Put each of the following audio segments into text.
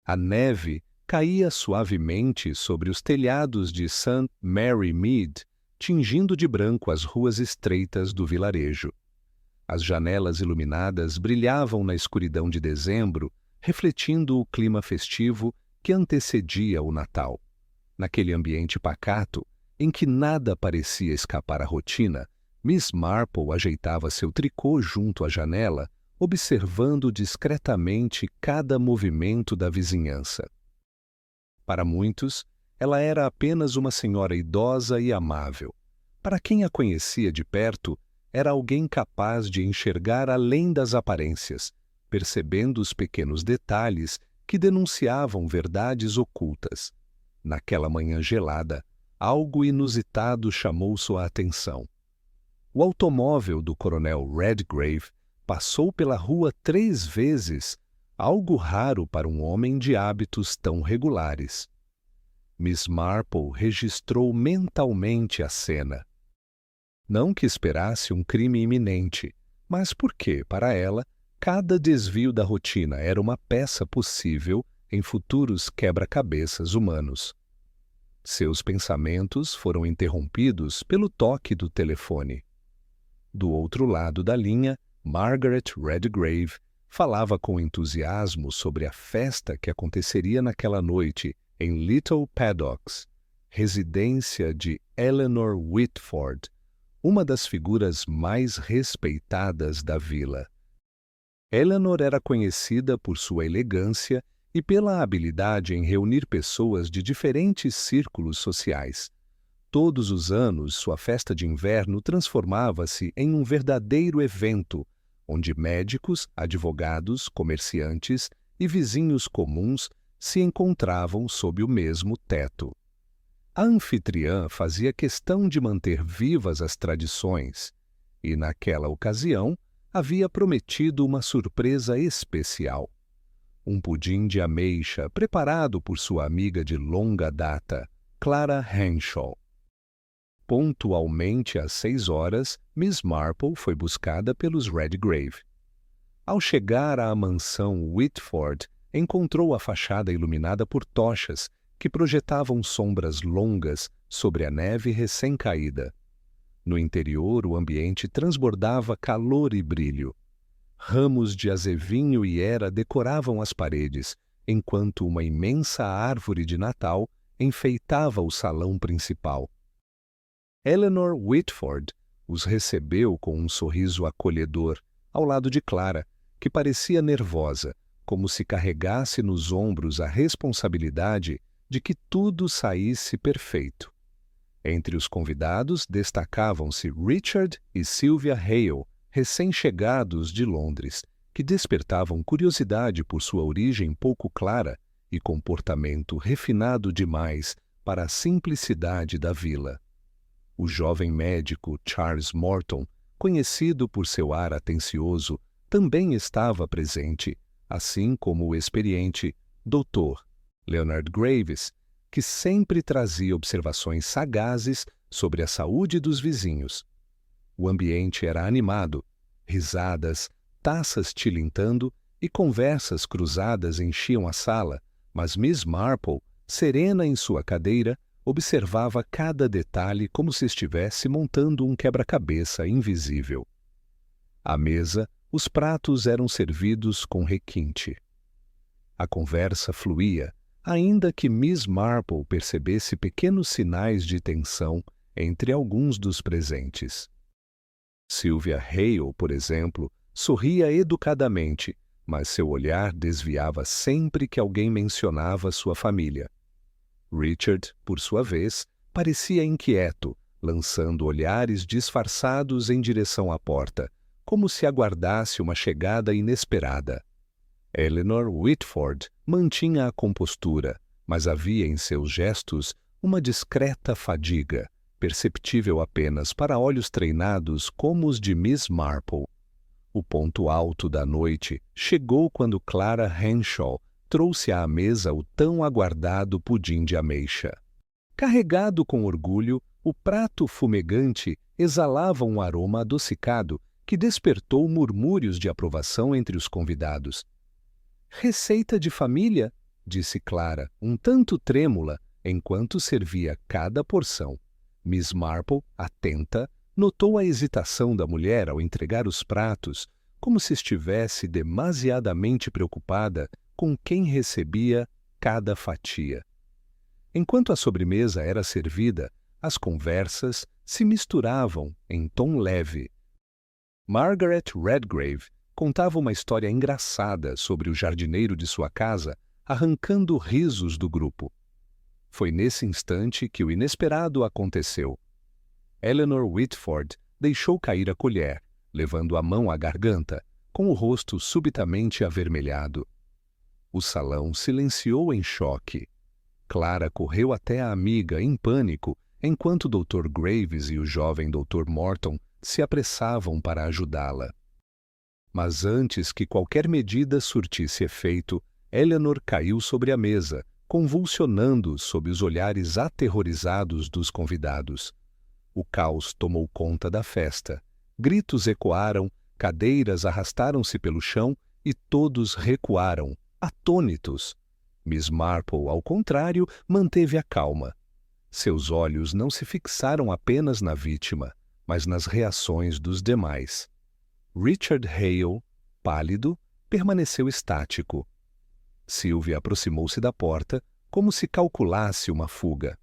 A neve caía suavemente sobre os telhados de St. Mary Mead, tingindo de branco as ruas estreitas do vilarejo. As janelas iluminadas brilhavam na escuridão de dezembro, refletindo o clima festivo que antecedia o Natal. Naquele ambiente pacato, em que nada parecia escapar à rotina, Miss Marple ajeitava seu tricô junto à janela, observando discretamente cada movimento da vizinhança. Para muitos, ela era apenas uma senhora idosa e amável. Para quem a conhecia de perto, era alguém capaz de enxergar além das aparências, percebendo os pequenos detalhes que denunciavam verdades ocultas. Naquela manhã gelada, algo inusitado chamou sua atenção. O automóvel do coronel Redgrave passou pela rua 3 vezes, algo raro para um homem de hábitos tão regulares. Miss Marple registrou mentalmente a cena. Não que esperasse um crime iminente, mas porque, para ela, cada desvio da rotina era uma peça possível em futuros quebra-cabeças humanos. Seus pensamentos foram interrompidos pelo toque do telefone. Do outro lado da linha, Margaret Redgrave falava com entusiasmo sobre a festa que aconteceria naquela noite em Little Paddocks, residência de Eleanor Whitford, uma das figuras mais respeitadas da vila. Eleanor era conhecida por sua elegância e pela habilidade em reunir pessoas de diferentes círculos sociais. Todos os anos, sua festa de inverno transformava-se em um verdadeiro evento, onde médicos, advogados, comerciantes e vizinhos comuns se encontravam sob o mesmo teto. A anfitriã fazia questão de manter vivas as tradições e, naquela ocasião, havia prometido uma surpresa especial. Um pudim de ameixa preparado por sua amiga de longa data, Clara Henshaw. Pontualmente às 6 horas, Miss Marple foi buscada pelos Redgrave. Ao chegar à mansão Whitford, encontrou a fachada iluminada por tochas que projetavam sombras longas sobre a neve recém-caída. No interior, o ambiente transbordava calor e brilho. Ramos de azevinho e era decoravam as paredes, enquanto uma imensa árvore de Natal enfeitava o salão principal. Eleanor Whitford os recebeu com um sorriso acolhedor, ao lado de Clara, que parecia nervosa, como se carregasse nos ombros a responsabilidade de que tudo saísse perfeito. Entre os convidados destacavam-se Richard e Sylvia Hale, recém-chegados de Londres, que despertavam curiosidade por sua origem pouco clara e comportamento refinado demais para a simplicidade da vila. O jovem médico Charles Morton, conhecido por seu ar atencioso, também estava presente, assim como o experiente Dr. Leonard Graves, que sempre trazia observações sagazes sobre a saúde dos vizinhos. O ambiente era animado, risadas, taças tilintando e conversas cruzadas enchiam a sala, mas Miss Marple, serena em sua cadeira, observava cada detalhe como se estivesse montando um quebra-cabeça invisível. À mesa, os pratos eram servidos com requinte. A conversa fluía, ainda que Miss Marple percebesse pequenos sinais de tensão entre alguns dos presentes. Sylvia Hale, por exemplo, sorria educadamente, mas seu olhar desviava sempre que alguém mencionava sua família. Richard, por sua vez, parecia inquieto, lançando olhares disfarçados em direção à porta, como se aguardasse uma chegada inesperada. Eleanor Whitford mantinha a compostura, mas havia em seus gestos uma discreta fadiga, perceptível apenas para olhos treinados como os de Miss Marple. O ponto alto da noite chegou quando Clara Henshaw trouxe à mesa o tão aguardado pudim de ameixa. Carregado com orgulho, o prato fumegante exalava um aroma adocicado que despertou murmúrios de aprovação entre os convidados. — Receita de família? disse Clara, um tanto trêmula, enquanto servia cada porção. Miss Marple, atenta, notou a hesitação da mulher ao entregar os pratos, como se estivesse demasiadamente preocupada com quem recebia cada fatia. Enquanto a sobremesa era servida, as conversas se misturavam em tom leve. Margaret Redgrave contava uma história engraçada sobre o jardineiro de sua casa, arrancando risos do grupo. Foi nesse instante que o inesperado aconteceu. Eleanor Whitford deixou cair a colher, levando a mão à garganta, com o rosto subitamente avermelhado. O salão silenciou em choque. Clara correu até a amiga em pânico, enquanto o Dr. Graves e o jovem Dr. Morton se apressavam para ajudá-la. Mas antes que qualquer medida surtisse efeito, Eleanor caiu sobre a mesa, convulsionando sob os olhares aterrorizados dos convidados. O caos tomou conta da festa. Gritos ecoaram, cadeiras arrastaram-se pelo chão e todos recuaram, atônitos. Miss Marple, ao contrário, manteve a calma. Seus olhos não se fixaram apenas na vítima, mas nas reações dos demais. Richard Hale, pálido, permaneceu estático. Sylvia aproximou-se da porta, como se calculasse uma fuga.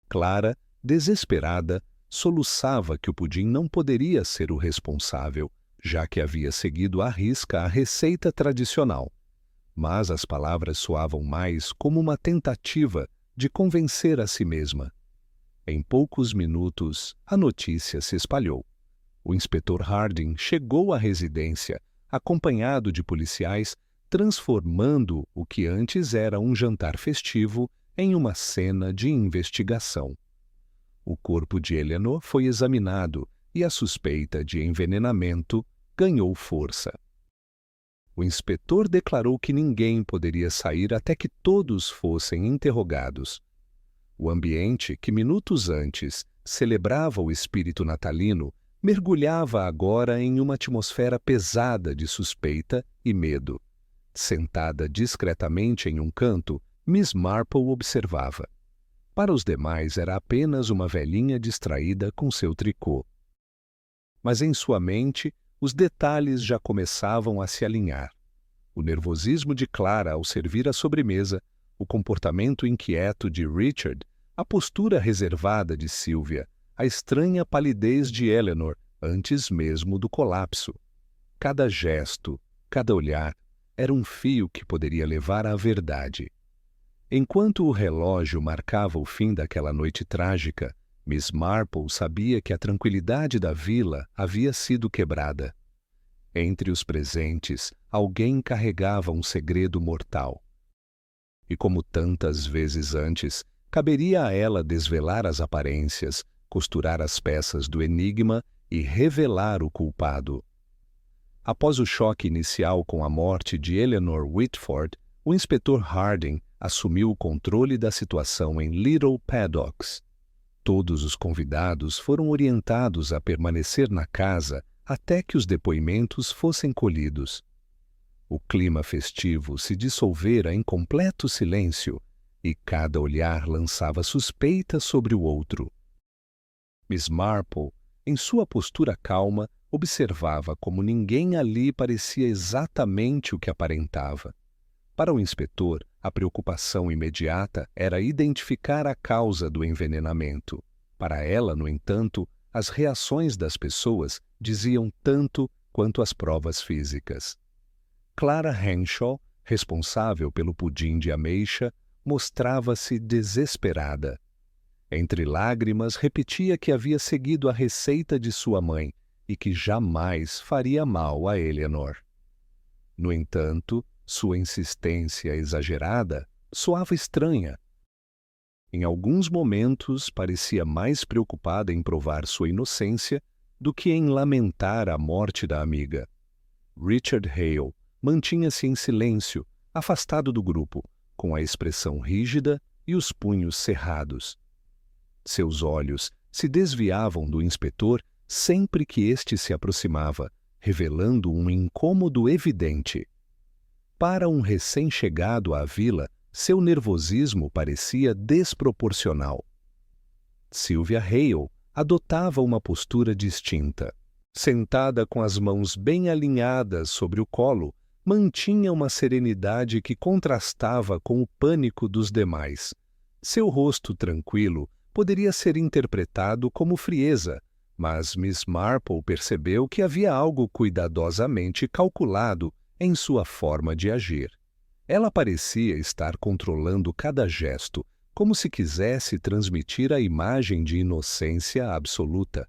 Clara, desesperada, soluçava que o pudim não poderia ser o responsável, já que havia seguido à risca a receita tradicional. Mas as palavras soavam mais como uma tentativa de convencer a si mesma. Em poucos minutos, a notícia se espalhou. O inspetor Harding chegou à residência, acompanhado de policiais, transformando o que antes era um jantar festivo em uma cena de investigação. O corpo de Eleanor foi examinado e a suspeita de envenenamento ganhou força. O inspetor declarou que ninguém poderia sair até que todos fossem interrogados. O ambiente, que minutos antes celebrava o espírito natalino, mergulhava agora em uma atmosfera pesada de suspeita e medo. Sentada discretamente em um canto, Miss Marple observava. Para os demais era apenas uma velhinha distraída com seu tricô. Mas em sua mente, os detalhes já começavam a se alinhar. O nervosismo de Clara ao servir a sobremesa, o comportamento inquieto de Richard, a postura reservada de Sylvia, a estranha palidez de Eleanor antes mesmo do colapso. Cada gesto, cada olhar, era um fio que poderia levar à verdade. Enquanto o relógio marcava o fim daquela noite trágica, Miss Marple sabia que a tranquilidade da vila havia sido quebrada. Entre os presentes, alguém carregava um segredo mortal. E como tantas vezes antes, caberia a ela desvelar as aparências, costurar as peças do enigma e revelar o culpado. Após o choque inicial com a morte de Eleanor Whitford, o inspetor Harding assumiu o controle da situação em Little Paddocks. Todos os convidados foram orientados a permanecer na casa até que os depoimentos fossem colhidos. O clima festivo se dissolvera em completo silêncio e cada olhar lançava suspeita sobre o outro. Miss Marple, em sua postura calma, observava como ninguém ali parecia exatamente o que aparentava. Para o inspetor, a preocupação imediata era identificar a causa do envenenamento. Para ela, no entanto, as reações das pessoas diziam tanto quanto as provas físicas. Clara Henshaw, responsável pelo pudim de ameixa, mostrava-se desesperada. Entre lágrimas, repetia que havia seguido a receita de sua mãe e que jamais faria mal a Eleanor. No entanto, sua insistência exagerada soava estranha. Em alguns momentos, parecia mais preocupada em provar sua inocência do que em lamentar a morte da amiga. Richard Hale mantinha-se em silêncio, afastado do grupo, com a expressão rígida e os punhos cerrados. Seus olhos se desviavam do inspetor sempre que este se aproximava, revelando um incômodo evidente. Para um recém-chegado à vila, seu nervosismo parecia desproporcional. Sylvia Hale adotava uma postura distinta. Sentada com as mãos bem alinhadas sobre o colo, mantinha uma serenidade que contrastava com o pânico dos demais. Seu rosto tranquilo poderia ser interpretado como frieza, mas Miss Marple percebeu que havia algo cuidadosamente calculado em sua forma de agir. Ela parecia estar controlando cada gesto, como se quisesse transmitir a imagem de inocência absoluta.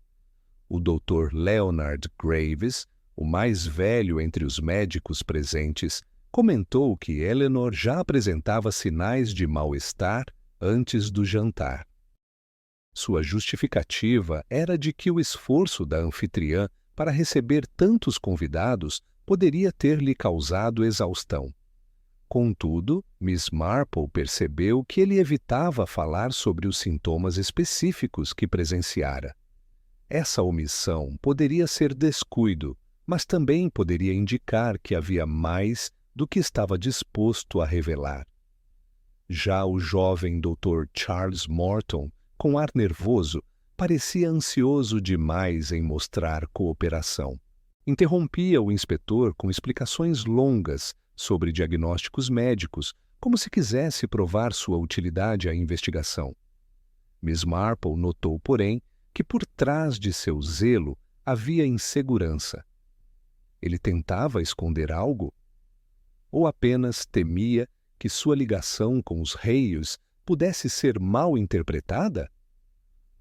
O Dr. Leonard Graves, o mais velho entre os médicos presentes, comentou que Eleanor já apresentava sinais de mal-estar antes do jantar. Sua justificativa era de que o esforço da anfitriã para receber tantos convidados poderia ter lhe causado exaustão. Contudo, Miss Marple percebeu que ele evitava falar sobre os sintomas específicos que presenciara. Essa omissão poderia ser descuido, mas também poderia indicar que havia mais do que estava disposto a revelar. Já o jovem Dr. Charles Morton, com ar nervoso, parecia ansioso demais em mostrar cooperação. Interrompia o inspetor com explicações longas sobre diagnósticos médicos, como se quisesse provar sua utilidade à investigação. Miss Marple notou, porém, que por trás de seu zelo havia insegurança. Ele tentava esconder algo? Ou apenas temia que sua ligação com os Hayes pudesse ser mal interpretada?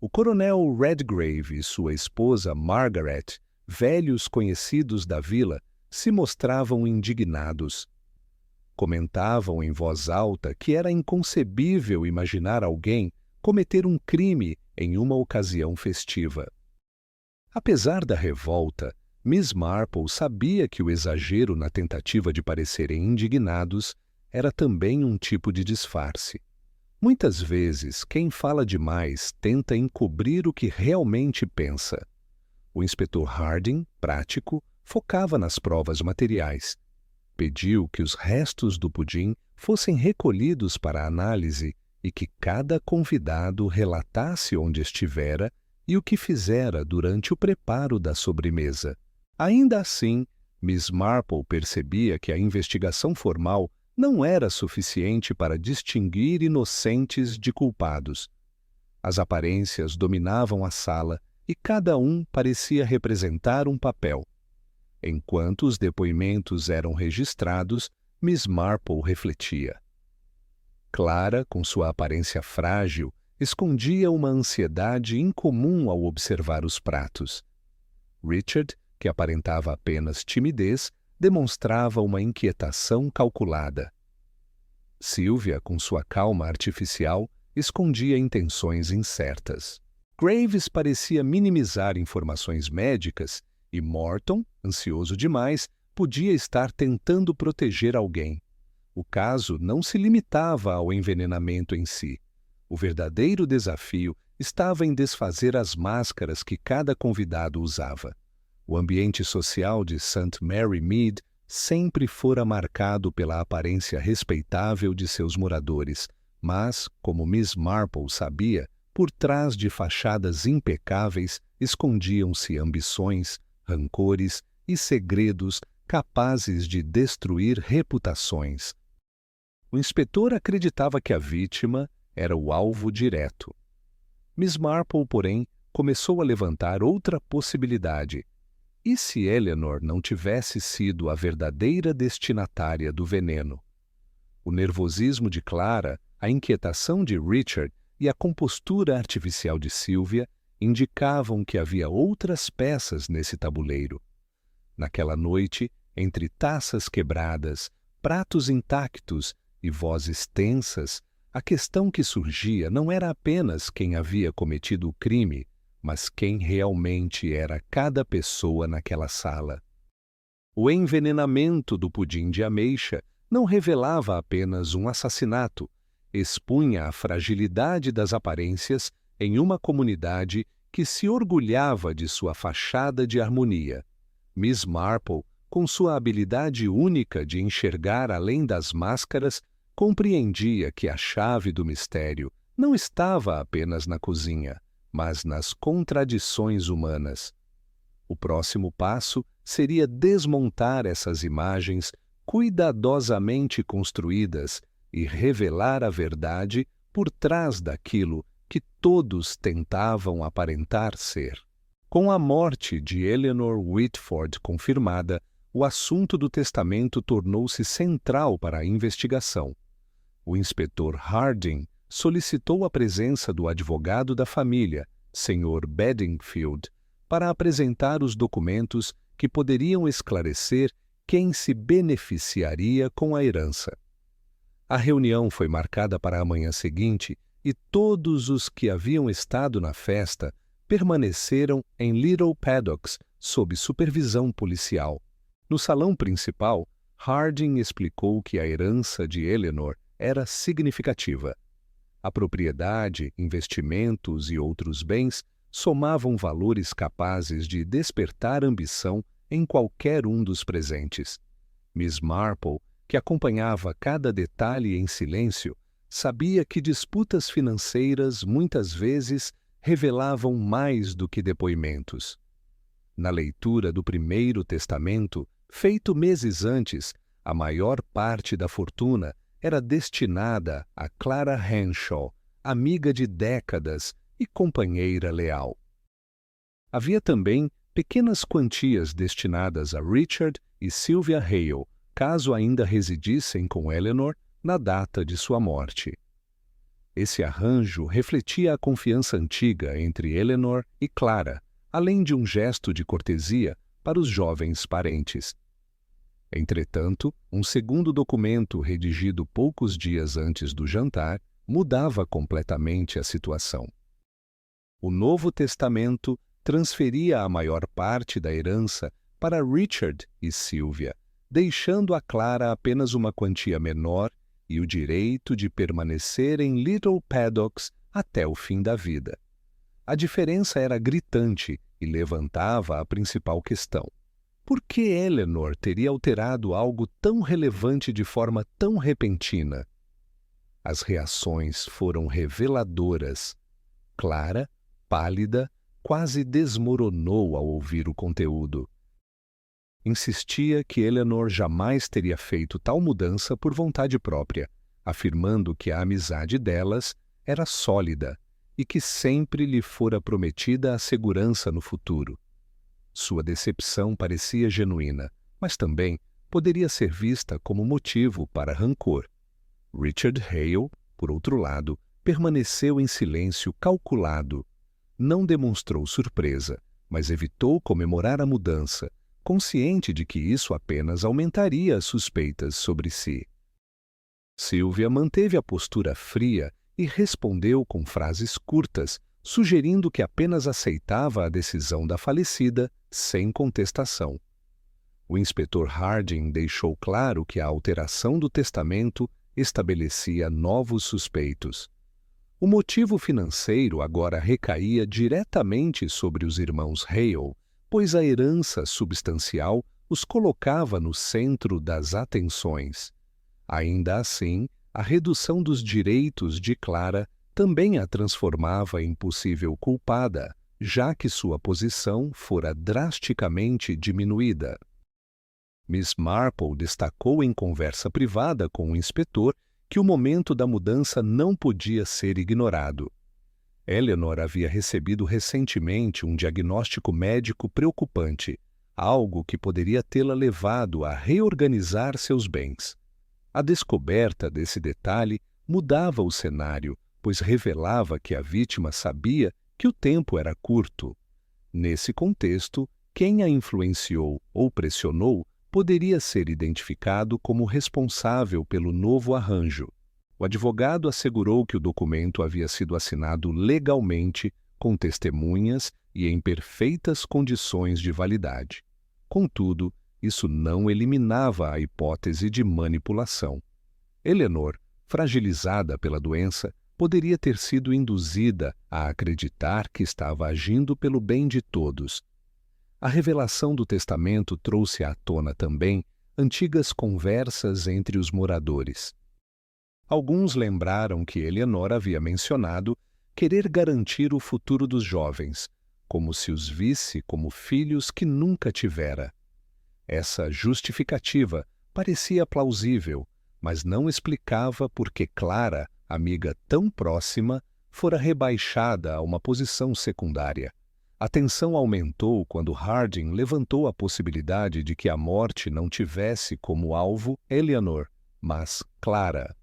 O coronel Redgrave e sua esposa Margaret, velhos conhecidos da vila, se mostravam indignados. Comentavam em voz alta que era inconcebível imaginar alguém cometer um crime em uma ocasião festiva. Apesar da revolta, Miss Marple sabia que o exagero na tentativa de parecerem indignados era também um tipo de disfarce. Muitas vezes, quem fala demais tenta encobrir o que realmente pensa. O inspetor Harding, prático, focava nas provas materiais. Pediu que os restos do pudim fossem recolhidos para análise e que cada convidado relatasse onde estivera e o que fizera durante o preparo da sobremesa. Ainda assim, Miss Marple percebia que a investigação formal não era suficiente para distinguir inocentes de culpados. As aparências dominavam a sala e cada um parecia representar um papel. Enquanto os depoimentos eram registrados, Miss Marple refletia. Clara, com sua aparência frágil, escondia uma ansiedade incomum ao observar os pratos. Richard, que aparentava apenas timidez, demonstrava uma inquietação calculada. Sylvia, com sua calma artificial, escondia intenções incertas. Graves parecia minimizar informações médicas e Morton, ansioso demais, podia estar tentando proteger alguém. O caso não se limitava ao envenenamento em si. O verdadeiro desafio estava em desfazer as máscaras que cada convidado usava. O ambiente social de St. Mary Mead sempre fora marcado pela aparência respeitável de seus moradores, mas, como Miss Marple sabia, por trás de fachadas impecáveis escondiam-se ambições, rancores e segredos capazes de destruir reputações. O inspetor acreditava que a vítima era o alvo direto. Miss Marple, porém, começou a levantar outra possibilidade. E se Eleanor não tivesse sido a verdadeira destinatária do veneno? O nervosismo de Clara, a inquietação de Richard e a compostura artificial de Sylvia indicavam que havia outras peças nesse tabuleiro. Naquela noite, entre taças quebradas, pratos intactos e vozes tensas, a questão que surgia não era apenas quem havia cometido o crime, mas quem realmente era cada pessoa naquela sala. O envenenamento do pudim de ameixa não revelava apenas um assassinato, expunha a fragilidade das aparências em uma comunidade que se orgulhava de sua fachada de harmonia. Miss Marple com sua habilidade única de enxergar além das máscaras, compreendia que a chave do mistério não estava apenas na cozinha, mas nas contradições humanas. O próximo passo seria desmontar essas imagens cuidadosamente construídas e revelar a verdade por trás daquilo que todos tentavam aparentar ser. Com a morte de Eleanor Whitford confirmada, o assunto do testamento tornou-se central para a investigação. O inspetor Harding solicitou a presença do advogado da família, Sr. Bedingfield, para apresentar os documentos que poderiam esclarecer quem se beneficiaria com a herança. A reunião foi marcada para a manhã seguinte e todos os que haviam estado na festa permaneceram em Little Paddocks sob supervisão policial. No salão principal, Harding explicou que a herança de Eleanor era significativa. A propriedade, investimentos e outros bens somavam valores capazes de despertar ambição em qualquer um dos presentes. Miss Marple, que acompanhava cada detalhe em silêncio, sabia que disputas financeiras muitas vezes revelavam mais do que depoimentos. Na leitura do primeiro testamento, feito meses antes, a maior parte da fortuna era destinada a Clara Henshaw, amiga de décadas e companheira leal. Havia também pequenas quantias destinadas a Richard e Sylvia Hale, caso ainda residissem com Eleanor na data de sua morte. Esse arranjo refletia a confiança antiga entre Eleanor e Clara, além de um gesto de cortesia para os jovens parentes. Entretanto, um segundo documento redigido poucos dias antes do jantar mudava completamente a situação. O Novo Testamento transferia a maior parte da herança para Richard e Sylvia, deixando a Clara apenas uma quantia menor e o direito de permanecer em Little Paddocks até o fim da vida. A diferença era gritante e levantava a principal questão. Por que Eleanor teria alterado algo tão relevante de forma tão repentina? As reações foram reveladoras. Clara, pálida, quase desmoronou ao ouvir o conteúdo. Insistia que Eleanor jamais teria feito tal mudança por vontade própria, afirmando que a amizade delas era sólida e que sempre lhe fora prometida a segurança no futuro. Sua decepção parecia genuína, mas também poderia ser vista como motivo para rancor. Richard Hale, por outro lado, permaneceu em silêncio calculado. Não demonstrou surpresa, mas evitou comemorar a mudança, consciente de que isso apenas aumentaria as suspeitas sobre si. Sylvia manteve a postura fria e respondeu com frases curtas, sugerindo que apenas aceitava a decisão da falecida sem contestação. O inspetor Harding deixou claro que a alteração do testamento estabelecia novos suspeitos. O motivo financeiro agora recaía diretamente sobre os irmãos Hale, pois a herança substancial os colocava no centro das atenções. Ainda assim, a redução dos direitos de Clara também a transformava em possível culpada, já que sua posição fora drasticamente diminuída. Miss Marple destacou em conversa privada com o inspetor que o momento da mudança não podia ser ignorado. Eleanor havia recebido recentemente um diagnóstico médico preocupante, algo que poderia tê-la levado a reorganizar seus bens. A descoberta desse detalhe mudava o cenário, pois revelava que a vítima sabia que o tempo era curto. Nesse contexto, quem a influenciou ou pressionou poderia ser identificado como responsável pelo novo arranjo. O advogado assegurou que o documento havia sido assinado legalmente, com testemunhas e em perfeitas condições de validade. Contudo, isso não eliminava a hipótese de manipulação. Eleanor, fragilizada pela doença, poderia ter sido induzida a acreditar que estava agindo pelo bem de todos. A revelação do testamento trouxe à tona também antigas conversas entre os moradores. Alguns lembraram que Eleanor havia mencionado querer garantir o futuro dos jovens, como se os visse como filhos que nunca tivera. Essa justificativa parecia plausível, mas não explicava por que Clara, amiga tão próxima, fora rebaixada a uma posição secundária. A tensão aumentou quando Harding levantou a possibilidade de que a morte não tivesse como alvo Eleanor, mas Clara.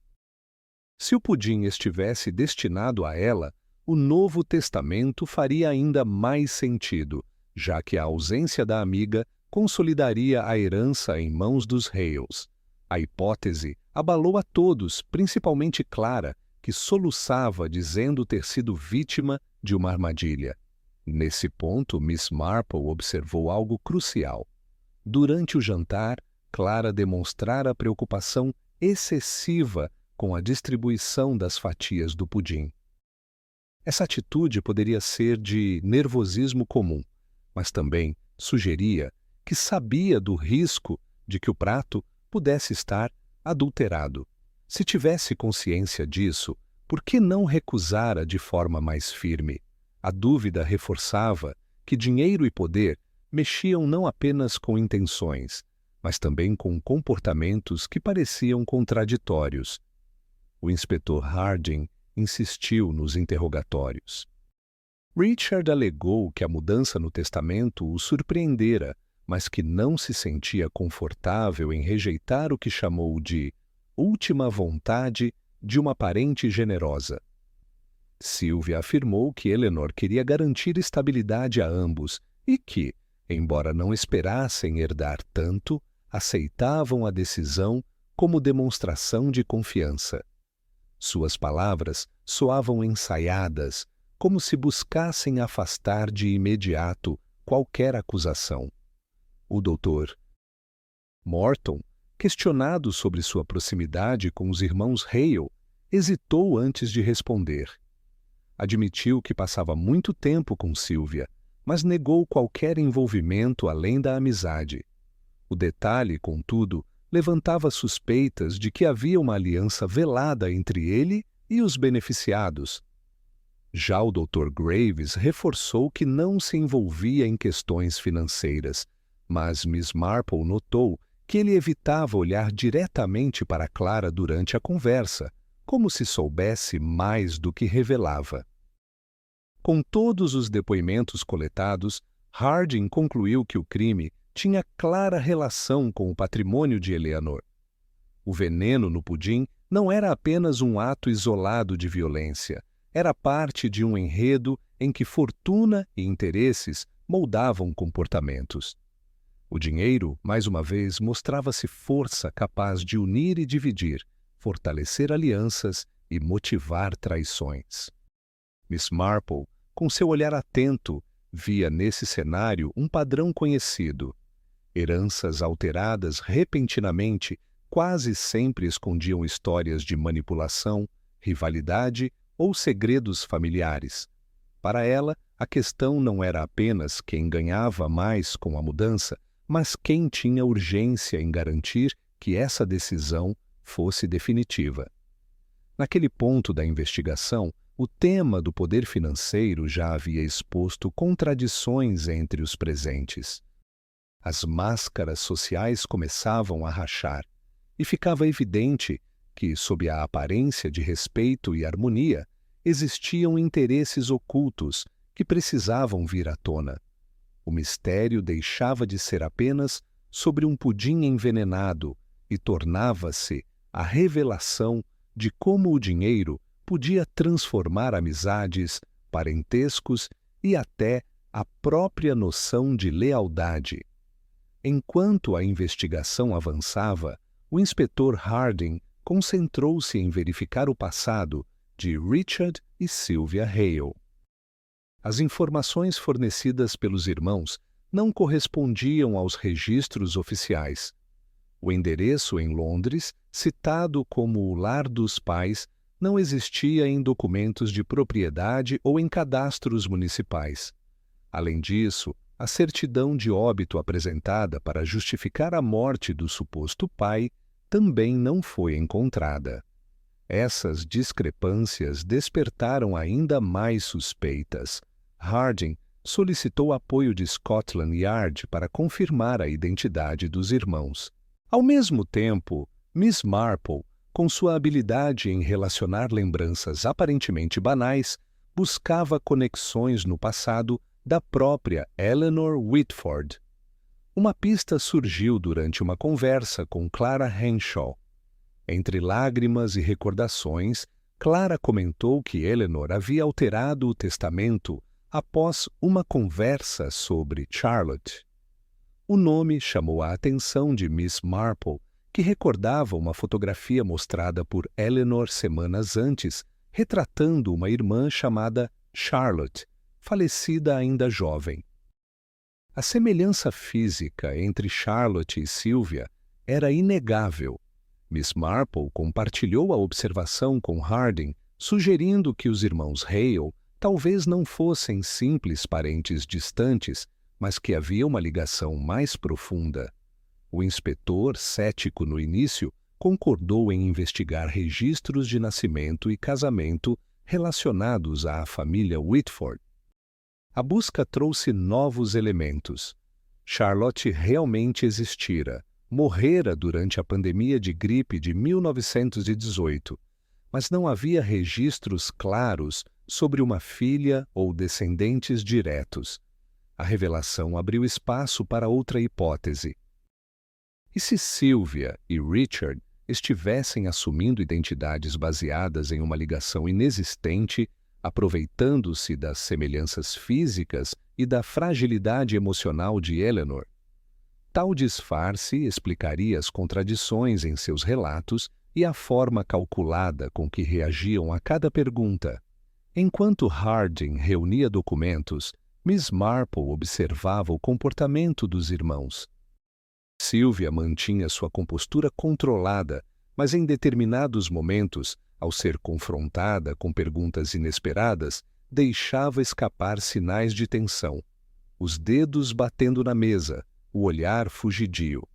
Se o pudim estivesse destinado a ela, o Novo Testamento faria ainda mais sentido, já que a ausência da amiga consolidaria a herança em mãos dos Hales. A hipótese abalou a todos, principalmente Clara, que soluçava dizendo ter sido vítima de uma armadilha. Nesse ponto, Miss Marple observou algo crucial. Durante o jantar, Clara demonstrara preocupação excessiva com a distribuição das fatias do pudim. Essa atitude poderia ser de nervosismo comum, mas também sugeria que sabia do risco de que o prato pudesse estar adulterado. Se tivesse consciência disso, por que não recusara de forma mais firme? A dúvida reforçava que dinheiro e poder mexiam não apenas com intenções, mas também com comportamentos que pareciam contraditórios. O inspetor Harding insistiu nos interrogatórios. Richard alegou que a mudança no testamento o surpreendera, mas que não se sentia confortável em rejeitar o que chamou de última vontade de uma parente generosa. Sylvia afirmou que Eleanor queria garantir estabilidade a ambos e que, embora não esperassem herdar tanto, aceitavam a decisão como demonstração de confiança. Suas palavras soavam ensaiadas, como se buscassem afastar de imediato qualquer acusação. O Dr. Morton, questionado sobre sua proximidade com os irmãos Hale, hesitou antes de responder. Admitiu que passava muito tempo com Sylvia, mas negou qualquer envolvimento além da amizade. O detalhe, contudo, levantava suspeitas de que havia uma aliança velada entre ele e os beneficiados. Já o Dr. Graves reforçou que não se envolvia em questões financeiras, mas Miss Marple notou que ele evitava olhar diretamente para Clara durante a conversa, como se soubesse mais do que revelava. Com todos os depoimentos coletados, Harding concluiu que o crime tinha clara relação com o patrimônio de Eleanor. O veneno no pudim não era apenas um ato isolado de violência, era parte de um enredo em que fortuna e interesses moldavam comportamentos. O dinheiro, mais uma vez, mostrava-se força capaz de unir e dividir, fortalecer alianças e motivar traições. Miss Marple, com seu olhar atento, via nesse cenário um padrão conhecido. Heranças alteradas repentinamente quase sempre escondiam histórias de manipulação, rivalidade ou segredos familiares. Para ela, a questão não era apenas quem ganhava mais com a mudança, mas quem tinha urgência em garantir que essa decisão fosse definitiva. Naquele ponto da investigação, o tema do poder financeiro já havia exposto contradições entre os presentes. As máscaras sociais começavam a rachar, e ficava evidente que, sob a aparência de respeito e harmonia, existiam interesses ocultos que precisavam vir à tona. O mistério deixava de ser apenas sobre um pudim envenenado e tornava-se a revelação de como o dinheiro podia transformar amizades, parentescos e até a própria noção de lealdade. Enquanto a investigação avançava, o inspetor Harding concentrou-se em verificar o passado de Richard e Sylvia Hale. As informações fornecidas pelos irmãos não correspondiam aos registros oficiais. O endereço em Londres, citado como o lar dos pais, não existia em documentos de propriedade ou em cadastros municipais. Além disso, a certidão de óbito apresentada para justificar a morte do suposto pai também não foi encontrada. Essas discrepâncias despertaram ainda mais suspeitas. Harding solicitou apoio de Scotland Yard para confirmar a identidade dos irmãos. Ao mesmo tempo, Miss Marple, com sua habilidade em relacionar lembranças aparentemente banais, buscava conexões no passado da própria Eleanor Whitford. Uma pista surgiu durante uma conversa com Clara Henshaw. Entre lágrimas e recordações, Clara comentou que Eleanor havia alterado o testamento após uma conversa sobre Charlotte. O nome chamou a atenção de Miss Marple, que recordava uma fotografia mostrada por Eleanor semanas antes, retratando uma irmã chamada Charlotte, falecida ainda jovem. A semelhança física entre Charlotte e Sylvia era inegável. Miss Marple compartilhou a observação com Harding, sugerindo que os irmãos Hale talvez não fossem simples parentes distantes, mas que havia uma ligação mais profunda. O inspetor, cético no início, concordou em investigar registros de nascimento e casamento relacionados à família Whitford. A busca trouxe novos elementos. Charlotte realmente existira, morrera durante a pandemia de gripe de 1918, mas não havia registros claros sobre uma filha ou descendentes diretos. A revelação abriu espaço para outra hipótese. E se Sylvia e Richard estivessem assumindo identidades baseadas em uma ligação inexistente, aproveitando-se das semelhanças físicas e da fragilidade emocional de Eleanor? Tal disfarce explicaria as contradições em seus relatos e a forma calculada com que reagiam a cada pergunta. Enquanto Harding reunia documentos, Miss Marple observava o comportamento dos irmãos. Sylvia mantinha sua compostura controlada, mas em determinados momentos, ao ser confrontada com perguntas inesperadas, deixava escapar sinais de tensão, os dedos batendo na mesa, o olhar fugidio.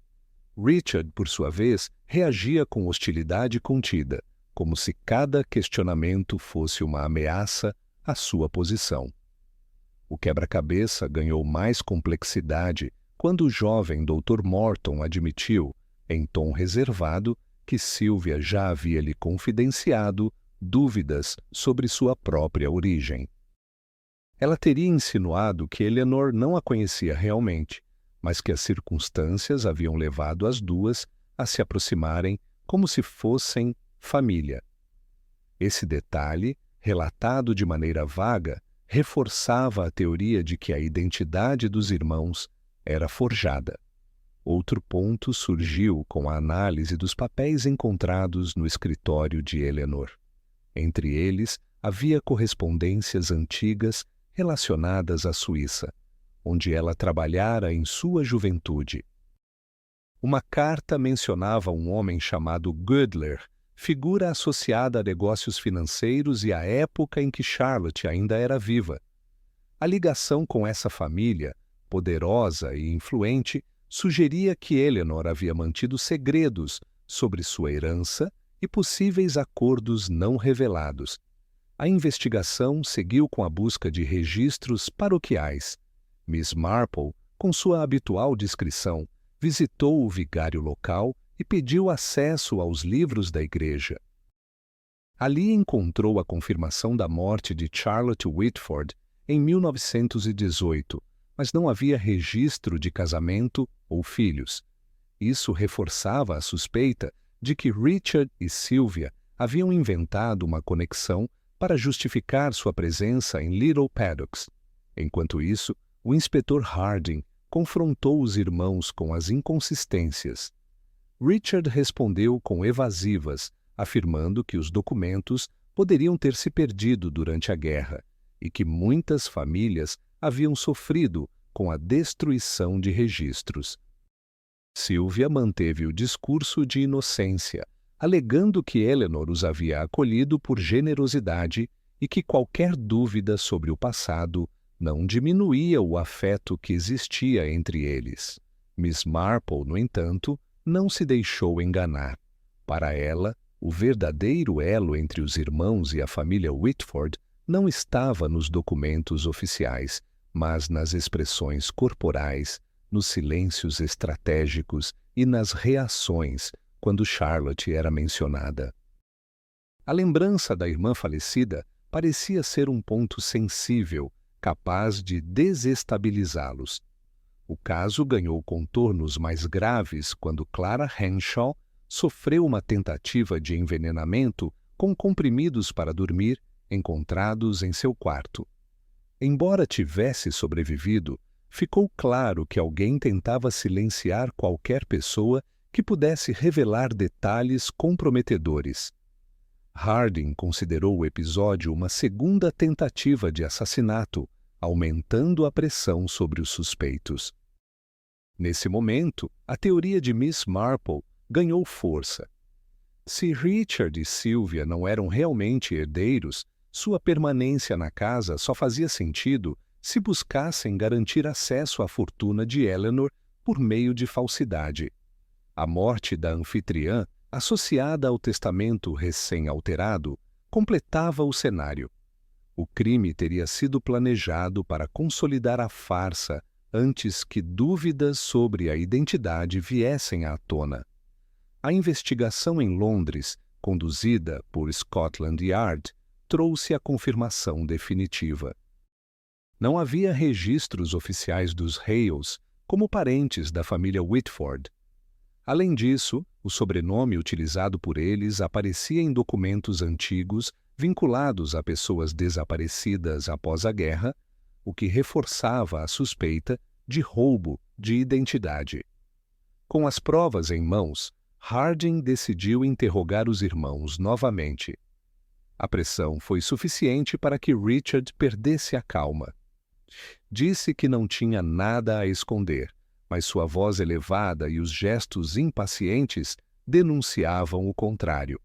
Richard, por sua vez, reagia com hostilidade contida, como se cada questionamento fosse uma ameaça à sua posição. O quebra-cabeça ganhou mais complexidade quando o jovem Dr. Morton admitiu, em tom reservado, que Sylvia já havia lhe confidenciado dúvidas sobre sua própria origem. Ela teria insinuado que Eleanor não a conhecia realmente, mas que as circunstâncias haviam levado as duas a se aproximarem como se fossem família. Esse detalhe, relatado de maneira vaga, reforçava a teoria de que a identidade dos irmãos era forjada. Outro ponto surgiu com a análise dos papéis encontrados no escritório de Eleanor. Entre eles, havia correspondências antigas relacionadas à Suíça, onde ela trabalhara em sua juventude. Uma carta mencionava um homem chamado Goodler, figura associada a negócios financeiros e à época em que Charlotte ainda era viva. A ligação com essa família, poderosa e influente, sugeria que Eleanor havia mantido segredos sobre sua herança e possíveis acordos não revelados. A investigação seguiu com a busca de registros paroquiais. Miss Marple, com sua habitual discrição, visitou o vigário local e pediu acesso aos livros da igreja. Ali encontrou a confirmação da morte de Charlotte Whitford em 1918, mas não havia registro de casamento ou filhos. Isso reforçava a suspeita de que Richard e Sylvia haviam inventado uma conexão para justificar sua presença em Little Paddocks. Enquanto isso, o inspetor Harding confrontou os irmãos com as inconsistências. Richard respondeu com evasivas, afirmando que os documentos poderiam ter se perdido durante a guerra e que muitas famílias haviam sofrido com a destruição de registros. Sylvia manteve o discurso de inocência, alegando que Eleanor os havia acolhido por generosidade e que qualquer dúvida sobre o passado não diminuía o afeto que existia entre eles. Miss Marple, no entanto, não se deixou enganar. Para ela, o verdadeiro elo entre os irmãos e a família Whitford não estava nos documentos oficiais, mas nas expressões corporais, nos silêncios estratégicos e nas reações quando Charlotte era mencionada. A lembrança da irmã falecida parecia ser um ponto sensível, capaz de desestabilizá-los. O caso ganhou contornos mais graves quando Clara Henshaw sofreu uma tentativa de envenenamento com comprimidos para dormir encontrados em seu quarto. Embora tivesse sobrevivido, ficou claro que alguém tentava silenciar qualquer pessoa que pudesse revelar detalhes comprometedores. Harding considerou o episódio uma segunda tentativa de assassinato, aumentando a pressão sobre os suspeitos. Nesse momento, a teoria de Miss Marple ganhou força. Se Richard e Sylvia não eram realmente herdeiros, sua permanência na casa só fazia sentido se buscassem garantir acesso à fortuna de Eleanor por meio de falsidade. A morte da anfitriã, associada ao testamento recém-alterado, completava o cenário. O crime teria sido planejado para consolidar a farsa antes que dúvidas sobre a identidade viessem à tona. A investigação em Londres, conduzida por Scotland Yard, trouxe a confirmação definitiva. Não havia registros oficiais dos Hales como parentes da família Whitford. Além disso, o sobrenome utilizado por eles aparecia em documentos antigos vinculados a pessoas desaparecidas após a guerra, o que reforçava a suspeita de roubo de identidade. Com as provas em mãos, Harding decidiu interrogar os irmãos novamente. A pressão foi suficiente para que Richard perdesse a calma. Disse que não tinha nada a esconder, mas sua voz elevada e os gestos impacientes denunciavam o contrário.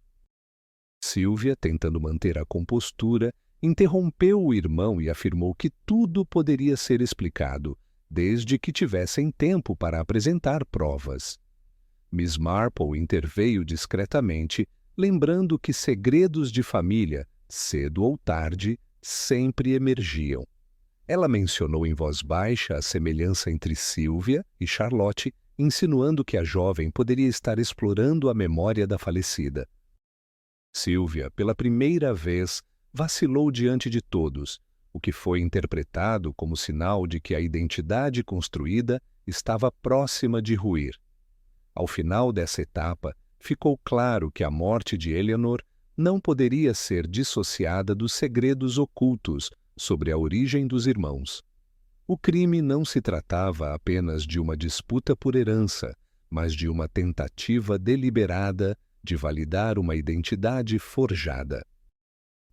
Sylvia, tentando manter a compostura, interrompeu o irmão e afirmou que tudo poderia ser explicado, desde que tivessem tempo para apresentar provas. Miss Marple interveio discretamente, lembrando que segredos de família, cedo ou tarde, sempre emergiam. Ela mencionou em voz baixa a semelhança entre Sylvia e Charlotte, insinuando que a jovem poderia estar explorando a memória da falecida. Sylvia, pela primeira vez, vacilou diante de todos, o que foi interpretado como sinal de que a identidade construída estava próxima de ruir. Ao final dessa etapa, ficou claro que a morte de Eleanor não poderia ser dissociada dos segredos ocultos sobre a origem dos irmãos. O crime não se tratava apenas de uma disputa por herança, mas de uma tentativa deliberada de validar uma identidade forjada.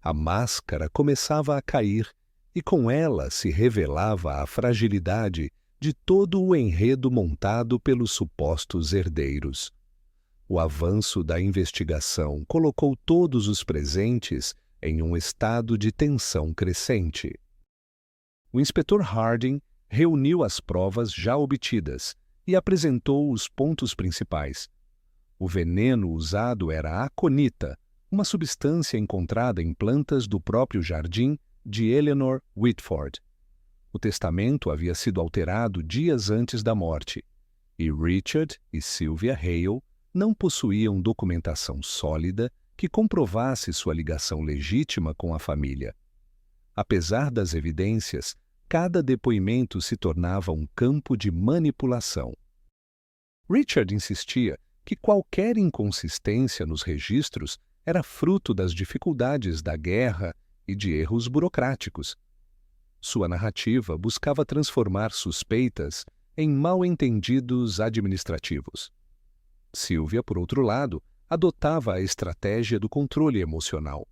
A máscara começava a cair e com ela se revelava a fragilidade de todo o enredo montado pelos supostos herdeiros. O avanço da investigação colocou todos os presentes em um estado de tensão crescente. O inspetor Harding reuniu as provas já obtidas e apresentou os pontos principais. O veneno usado era a aconita, uma substância encontrada em plantas do próprio jardim de Eleanor Whitford. O testamento havia sido alterado dias antes da morte, e Richard e Sylvia Hale não possuíam documentação sólida que comprovasse sua ligação legítima com a família. Apesar das evidências, cada depoimento se tornava um campo de manipulação. Richard insistia que qualquer inconsistência nos registros era fruto das dificuldades da guerra e de erros burocráticos. Sua narrativa buscava transformar suspeitas em mal-entendidos administrativos. Sylvia, por outro lado, adotava a estratégia do controle emocional.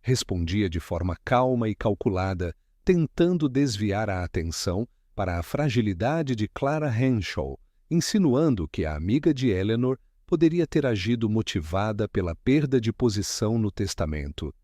Respondia de forma calma e calculada, tentando desviar a atenção para a fragilidade de Clara Henshaw, insinuando que a amiga de Eleanor poderia ter agido motivada pela perda de posição no testamento.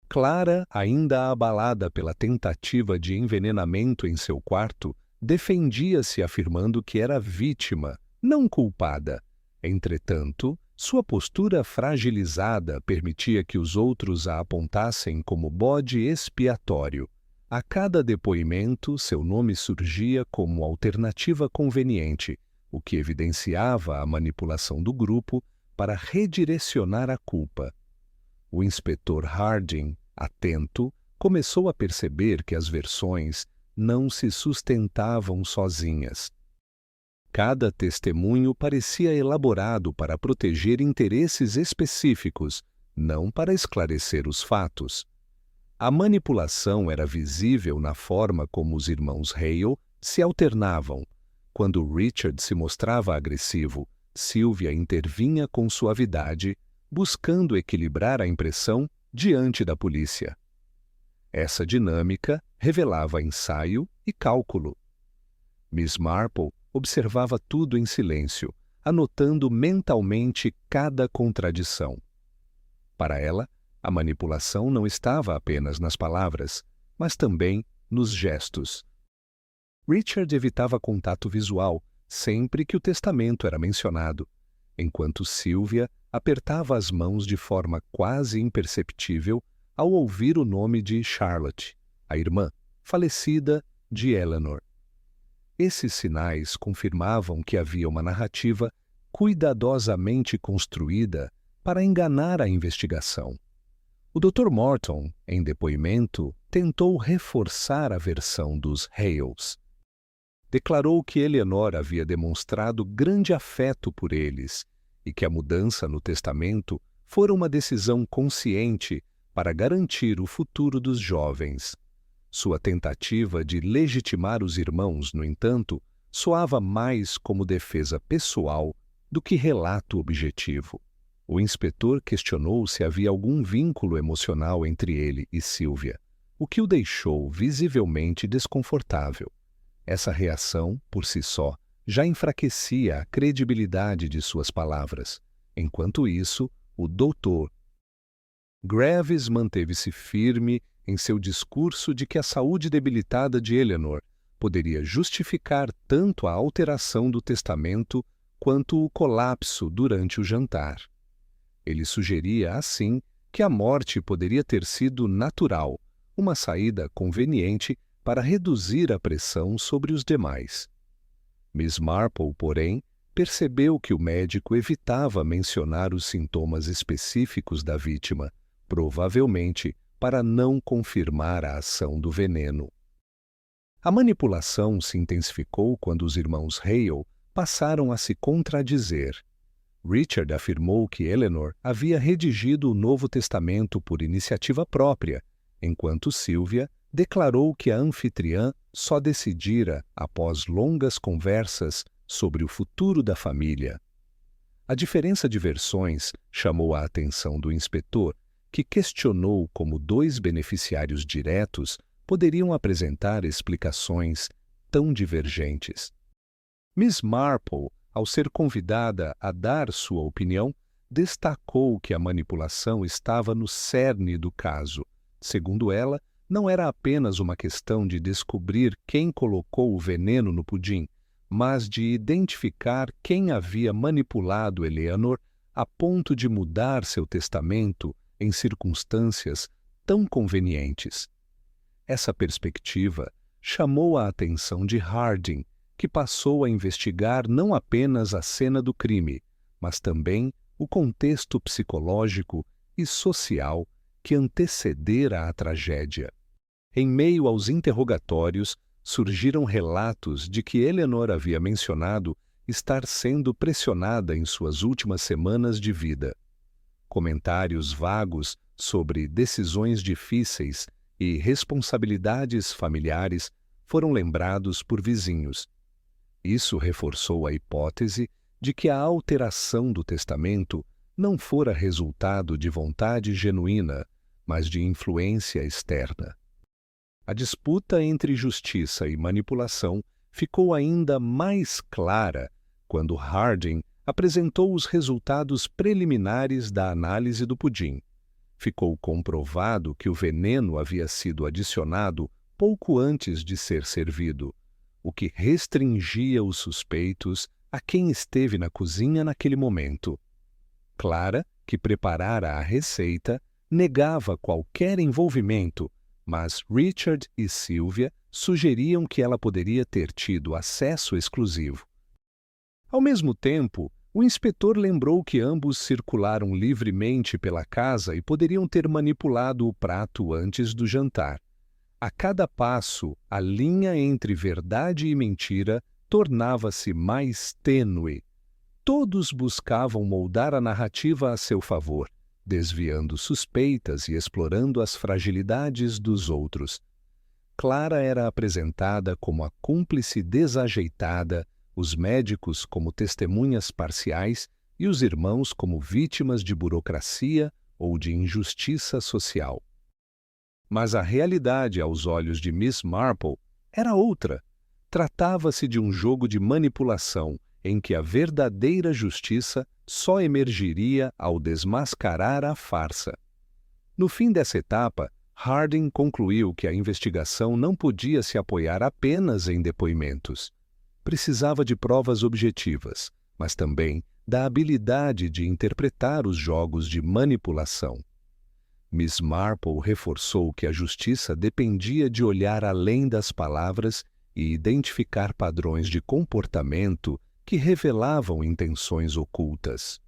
Clara, ainda abalada pela tentativa de envenenamento em seu quarto, defendia-se afirmando que era vítima, não culpada. Entretanto, sua postura fragilizada permitia que os outros a apontassem como bode expiatório. A cada depoimento, seu nome surgia como alternativa conveniente, o que evidenciava a manipulação do grupo para redirecionar a culpa. O inspetor Harding, atento, começou a perceber que as versões não se sustentavam sozinhas. Cada testemunho parecia elaborado para proteger interesses específicos, não para esclarecer os fatos. A manipulação era visível na forma como os irmãos Hale se alternavam. Quando Richard se mostrava agressivo, Sylvia intervinha com suavidade, buscando equilibrar a impressão diante da polícia. Essa dinâmica revelava ensaio e cálculo. Miss Marple observava tudo em silêncio, anotando mentalmente cada contradição. Para ela, a manipulação não estava apenas nas palavras, mas também nos gestos. Richard evitava contato visual sempre que o testamento era mencionado, enquanto Sylvia apertava as mãos de forma quase imperceptível ao ouvir o nome de Charlotte, a irmã falecida de Eleanor. Esses sinais confirmavam que havia uma narrativa cuidadosamente construída para enganar a investigação. O Dr. Morton, em depoimento, tentou reforçar a versão dos Hales. Declarou que Eleanor havia demonstrado grande afeto por eles e que a mudança no testamento fora uma decisão consciente para garantir o futuro dos jovens. Sua tentativa de legitimar os irmãos, no entanto, soava mais como defesa pessoal do que relato objetivo. O inspetor questionou se havia algum vínculo emocional entre ele e Sylvia, o que o deixou visivelmente desconfortável. Essa reação, por si só, já enfraquecia a credibilidade de suas palavras. Enquanto isso, o doutor Graves manteve-se firme em seu discurso de que a saúde debilitada de Eleanor poderia justificar tanto a alteração do testamento quanto o colapso durante o jantar. Ele sugeria, assim, que a morte poderia ter sido natural, uma saída conveniente para reduzir a pressão sobre os demais. Miss Marple, porém, percebeu que o médico evitava mencionar os sintomas específicos da vítima, provavelmente para não confirmar a ação do veneno. A manipulação se intensificou quando os irmãos Hale passaram a se contradizer. Richard afirmou que Eleanor havia redigido o Novo Testamento por iniciativa própria, enquanto Sylvia declarou que a anfitriã só decidira após longas conversas sobre o futuro da família. A diferença de versões chamou a atenção do inspetor, que questionou como dois beneficiários diretos poderiam apresentar explicações tão divergentes. Miss Marple, ao ser convidada a dar sua opinião, destacou que a manipulação estava no cerne do caso. Segundo ela, não era apenas uma questão de descobrir quem colocou o veneno no pudim, mas de identificar quem havia manipulado Eleanor a ponto de mudar seu testamento em circunstâncias tão convenientes. Essa perspectiva chamou a atenção de Harding, que passou a investigar não apenas a cena do crime, mas também o contexto psicológico e social que antecedera a tragédia. Em meio aos interrogatórios, surgiram relatos de que Eleanor havia mencionado estar sendo pressionada em suas últimas semanas de vida. Comentários vagos sobre decisões difíceis e responsabilidades familiares foram lembrados por vizinhos. Isso reforçou a hipótese de que a alteração do testamento não fora resultado de vontade genuína, mas de influência externa. A disputa entre justiça e manipulação ficou ainda mais clara quando Harding apresentou os resultados preliminares da análise do pudim. Ficou comprovado que o veneno havia sido adicionado pouco antes de ser servido, o que restringia os suspeitos a quem esteve na cozinha naquele momento. Clara, que preparara a receita, negava qualquer envolvimento, mas Richard e Sylvia sugeriam que ela poderia ter tido acesso exclusivo. Ao mesmo tempo, o inspetor lembrou que ambos circularam livremente pela casa e poderiam ter manipulado o prato antes do jantar. A cada passo, a linha entre verdade e mentira tornava-se mais tênue. Todos buscavam moldar a narrativa a seu favor, desviando suspeitas e explorando as fragilidades dos outros. Clara era apresentada como a cúmplice desajeitada, os médicos como testemunhas parciais e os irmãos como vítimas de burocracia ou de injustiça social. Mas a realidade, aos olhos de Miss Marple, era outra. Tratava-se de um jogo de manipulação em que a verdadeira justiça só emergiria ao desmascarar a farsa. No fim dessa etapa, Harding concluiu que a investigação não podia se apoiar apenas em depoimentos. Precisava de provas objetivas, mas também da habilidade de interpretar os jogos de manipulação. Miss Marple reforçou que a justiça dependia de olhar além das palavras e identificar padrões de comportamento que revelavam intenções ocultas.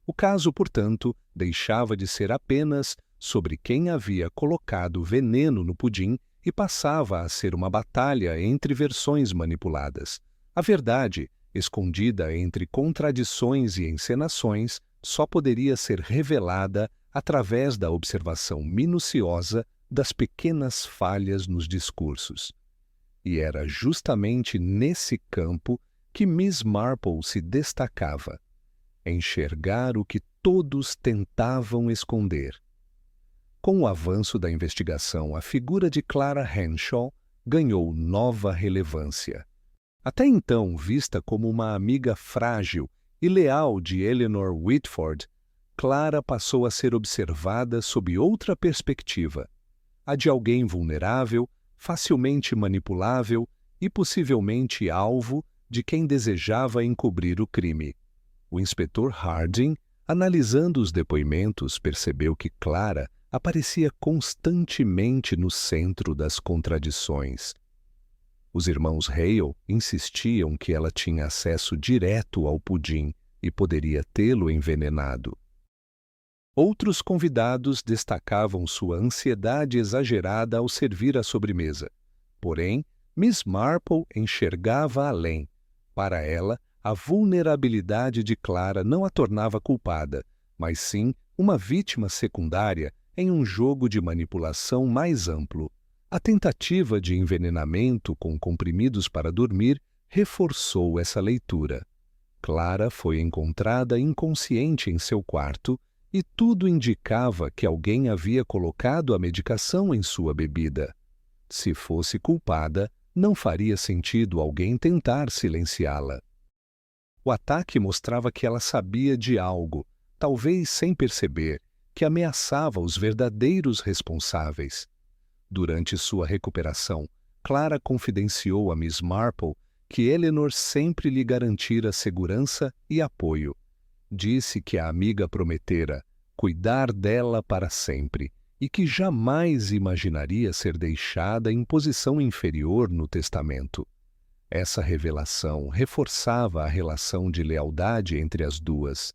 O caso, portanto, deixava de ser apenas sobre quem havia colocado veneno no pudim e passava a ser uma batalha entre versões manipuladas. A verdade, escondida entre contradições e encenações, só poderia ser revelada através da observação minuciosa das pequenas falhas nos discursos. E era justamente nesse campo que Miss Marple se destacava: enxergar o que todos tentavam esconder. Com o avanço da investigação, a figura de Clara Henshaw ganhou nova relevância. Até então vista como uma amiga frágil e leal de Eleanor Whitford, Clara passou a ser observada sob outra perspectiva, a de alguém vulnerável, facilmente manipulável e possivelmente alvo de quem desejava encobrir o crime. O inspetor Harding, analisando os depoimentos, percebeu que Clara aparecia constantemente no centro das contradições. Os irmãos Hale insistiam que ela tinha acesso direto ao pudim e poderia tê-lo envenenado. Outros convidados destacavam sua ansiedade exagerada ao servir a sobremesa. Porém, Miss Marple enxergava além. Para ela, a vulnerabilidade de Clara não a tornava culpada, mas sim uma vítima secundária em um jogo de manipulação mais amplo. A tentativa de envenenamento com comprimidos para dormir reforçou essa leitura. Clara foi encontrada inconsciente em seu quarto e tudo indicava que alguém havia colocado a medicação em sua bebida. Se fosse culpada, não faria sentido alguém tentar silenciá-la. O ataque mostrava que ela sabia de algo, talvez sem perceber, que ameaçava os verdadeiros responsáveis. Durante sua recuperação, Clara confidenciou a Miss Marple que Eleanor sempre lhe garantira segurança e apoio. Disse que a amiga prometera cuidar dela para sempre e que jamais imaginaria ser deixada em posição inferior no testamento. Essa revelação reforçava a relação de lealdade entre as duas.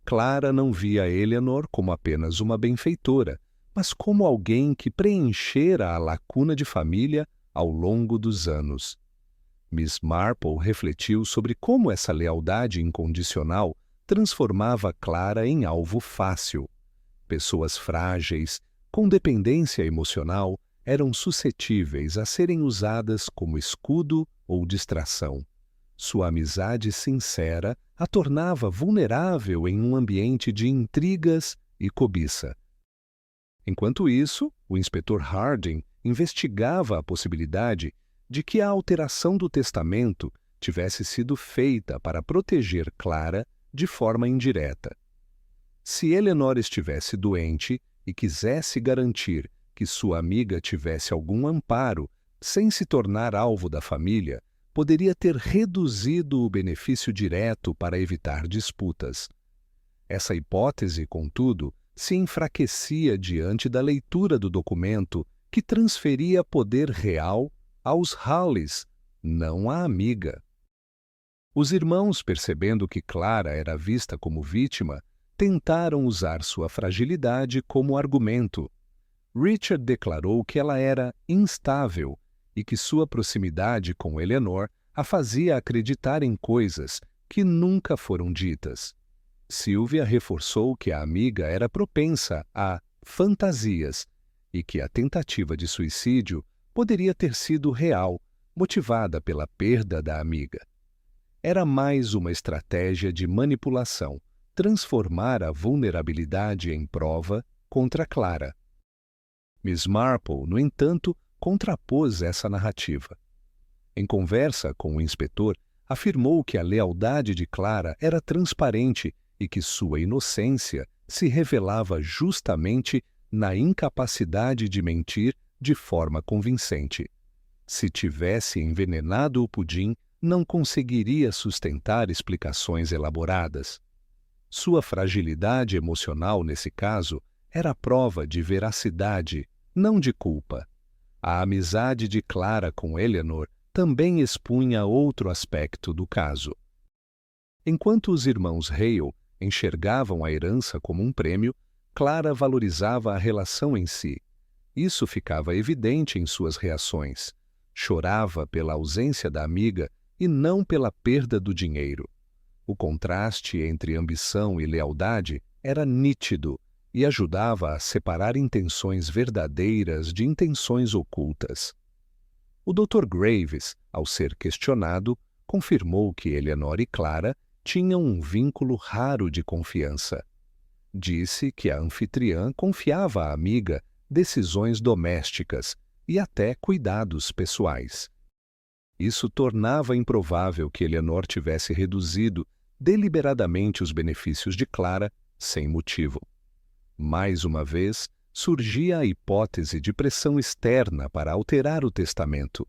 Clara não via Eleanor como apenas uma benfeitora, mas como alguém que preenchera a lacuna de família ao longo dos anos. Miss Marple refletiu sobre como essa lealdade incondicional transformava Clara em alvo fácil. Pessoas frágeis, com dependência emocional, eram suscetíveis a serem usadas como escudo ou distração. Sua amizade sincera a tornava vulnerável em um ambiente de intrigas e cobiça. Enquanto isso, o inspetor Harding investigava a possibilidade de que a alteração do testamento tivesse sido feita para proteger Clara de forma indireta. Se Eleanor estivesse doente e quisesse garantir que sua amiga tivesse algum amparo, sem se tornar alvo da família, poderia ter reduzido o benefício direto para evitar disputas. Essa hipótese, contudo, se enfraquecia diante da leitura do documento que transferia poder real aos Hawleys, não à amiga. Os irmãos, percebendo que Clara era vista como vítima, tentaram usar sua fragilidade como argumento. Richard declarou que ela era instável e que sua proximidade com Eleanor a fazia acreditar em coisas que nunca foram ditas. Sylvia reforçou que a amiga era propensa a fantasias e que a tentativa de suicídio poderia ter sido real, motivada pela perda da amiga. Era mais uma estratégia de manipulação, transformar a vulnerabilidade em prova contra Clara. Miss Marple, no entanto, contrapôs essa narrativa. Em conversa com o inspetor, afirmou que a lealdade de Clara era transparente e que sua inocência se revelava justamente na incapacidade de mentir de forma convincente. Se tivesse envenenado o pudim, não conseguiria sustentar explicações elaboradas. Sua fragilidade emocional, nesse caso, era prova de veracidade, não de culpa. A amizade de Clara com Eleanor também expunha outro aspecto do caso. Enquanto os irmãos Hale enxergavam a herança como um prêmio, Clara valorizava a relação em si. Isso ficava evidente em suas reações. Chorava pela ausência da amiga e não pela perda do dinheiro. O contraste entre ambição e lealdade era nítido e ajudava a separar intenções verdadeiras de intenções ocultas. O Dr. Graves, ao ser questionado, confirmou que Eleanor e Clara tinham um vínculo raro de confiança. Disse que a anfitriã confiava à amiga decisões domésticas e até cuidados pessoais. Isso tornava improvável que Eleanor tivesse reduzido deliberadamente os benefícios de Clara sem motivo. Mais uma vez, surgia a hipótese de pressão externa para alterar o testamento.